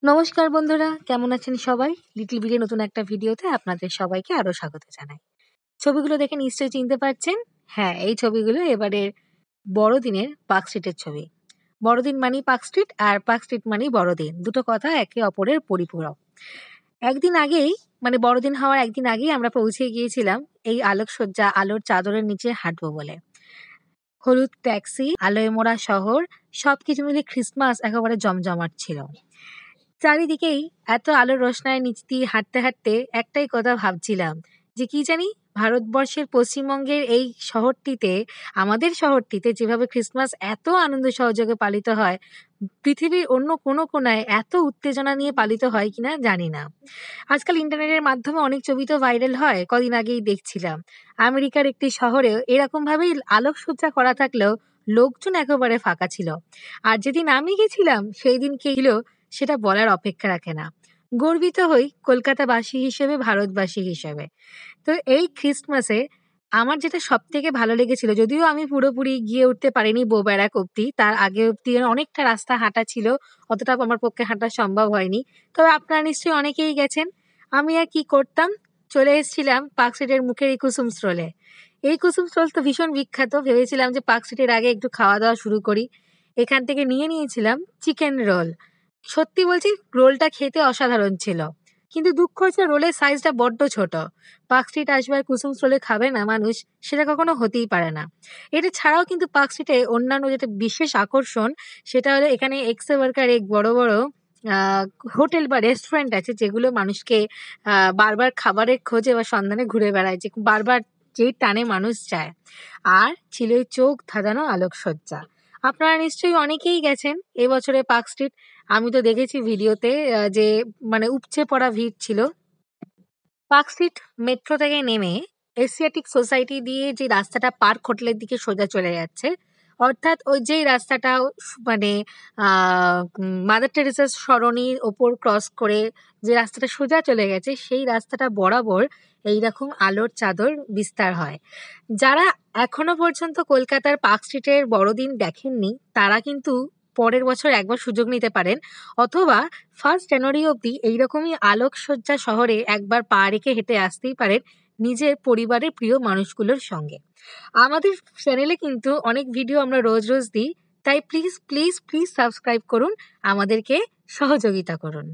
নমস্কার বন্ধুরা, কেমন আছেন সবাই? লিটল বিডি নতুন একটা ভিডিওতে আপনাদের সবাইকে আরো স্বাগত জানাই। ছবিগুলো দেখে নিশ্চয়ই চিনতে পারছেন। হ্যাঁ, এই ছবিগুলো এবারের বড়দিনের পার্কস্ট্রিটের ছবি। বড়দিন মানেই পার্কস্ট্রিট আর পার্কস্ট্রিট মানেই বড়দিন। দুটো কথা একে অপরের পরিপূরক। একদিন আগেই বড়দিন হওয়ার একদিন আগেই আমরা পৌঁছে গিয়েছিলাম এই আলোকসজ্জা, আলোর চাদরের নিচে হাঁটবো বলে। হলুদ ট্যাক্সি, আলোয় মোড়া শহর, সবকিছু মিলে ক্রিসমাস একেবারে জমজমাট ছিল। চারিদিকেই এত আলোর রোশনাইয়ের নিচ দিয়ে হাঁটতে হাঁটতে একটাই কথা ভাবছিলাম যে কি জানি ভারতবর্ষের পশ্চিমবঙ্গের এই শহরটিতে, আমাদের শহরটিতে যেভাবে ক্রিসমাস এত আনন্দ সহযোগে পালিত হয়, পৃথিবীর অন্য কোনো কোনায় এত উত্তেজনা নিয়ে পালিত হয় কিনা জানি না। আজকাল ইন্টারনেটের মাধ্যমে অনেক ছবি তো ভাইরাল হয়। কদিন আগেই দেখছিলাম আমেরিকার একটি শহরেও এরকম ভাবেই আলোকসজ্জা করা থাকলেও লোকজন একেবারে ফাঁকা ছিল। আর যেদিন আমি গেছিলাম সেই দিন কি ছিল সেটা বলার অপেক্ষা রাখে না। গর্বিত হই কলকাতাবাসী হিসেবে, ভারতবাসী হিসেবে। তো এই ক্রিসমাসে আমার যেটা সবথেকে ভালো লেগেছিল, যদিও আমি পুরোপুরি গিয়ে উঠতে পারিনি বউ-ব্যারাক অব্দি, তার আগে অব্দি অনেকটা রাস্তা হাঁটা ছিল, অতটা আমার পক্ষে হাঁটা সম্ভব হয়নি। তবে আপনারা নিশ্চয়ই অনেকেই গেছেন। আমি আর কি করতাম, চলে এসেছিলাম পার্কস্ট্রিটের মুখের এই কুসুম স্ট্রলে। এই কুসুম স্টল তো ভীষণ বিখ্যাত, ভেবেছিলাম যে পার্কস্ট্রিটের আগে একটু খাওয়া দাওয়া শুরু করি। এখান থেকে নিয়েছিলাম চিকেন রোল। সত্যি বলছি, রোলটা খেতে অসাধারণ ছিল, কিন্তু দুঃখ হচ্ছে রোলের সাইজটা বড্ড ছোট। পার্কস্ট্রিট আসবে আর কুসুম স্টলে খাবে না মানুষ, সেটা কখনো হতেই পারে না। এটা ছাড়াও কিন্তু পার্কস্ট্রিটে অন্যান্য যেটা বিশেষ আকর্ষণ, সেটা হলো এখানে এক্সে বার্গার এক বড় বড় আহ, হোটেল বা রেস্টুরেন্ট আছে, যেগুলো মানুষকে বারবার খাবারের খোঁজে বা সন্ধানে ঘুরে বেড়ায়, যে বারবার যেই টানে মানুষ যায়। আর ছিল এই চোখ ধাঁধানো আলোকসজ্জা। আপনারা নিশ্চয়ই অনেকেই গেছেন এবছরে পার্কস্ট্রিট। আমি তো দেখেছি ভিডিওতে যে উপচে পড়া ভিড় ছিল। পার্কস্ট্রিট মেট্রো থেকে নেমে এশিয়াটিক সোসাইটি দিয়ে যে রাস্তাটা পার্ক হোটেলের দিকে সোজা চলে যাচ্ছে, অর্থাৎ ওই যেই রাস্তাটা মানে মাদার টেরেসার সরণির ওপর ক্রস করে যে রাস্তাটা সোজা চলে গেছে, সেই রাস্তাটা বরাবর এইরকম আলোর চাদর বিস্তার হয়। যারা এখনো পর্যন্ত কলকাতার পার্কস্ট্রিটের বড়দিন দেখেননি, তারা কিন্তু পরের বছর একবার সুযোগ নিতে পারেন, অথবা 1 জানুয়ারি অবধি এইরকমই আলোকসজ্জা শহরে একবার পা রেখে হেঁটে আসতেই পারেন নিজের পরিবারের প্রিয় মানুষগুলোর সঙ্গে। আমাদের চ্যানেলে কিন্তু অনেক ভিডিও আমরা রোজ রোজ দিই, তাই প্লিজ প্লিজ প্লিজ সাবস্ক্রাইব করুন, আমাদেরকে সহযোগিতা করুন।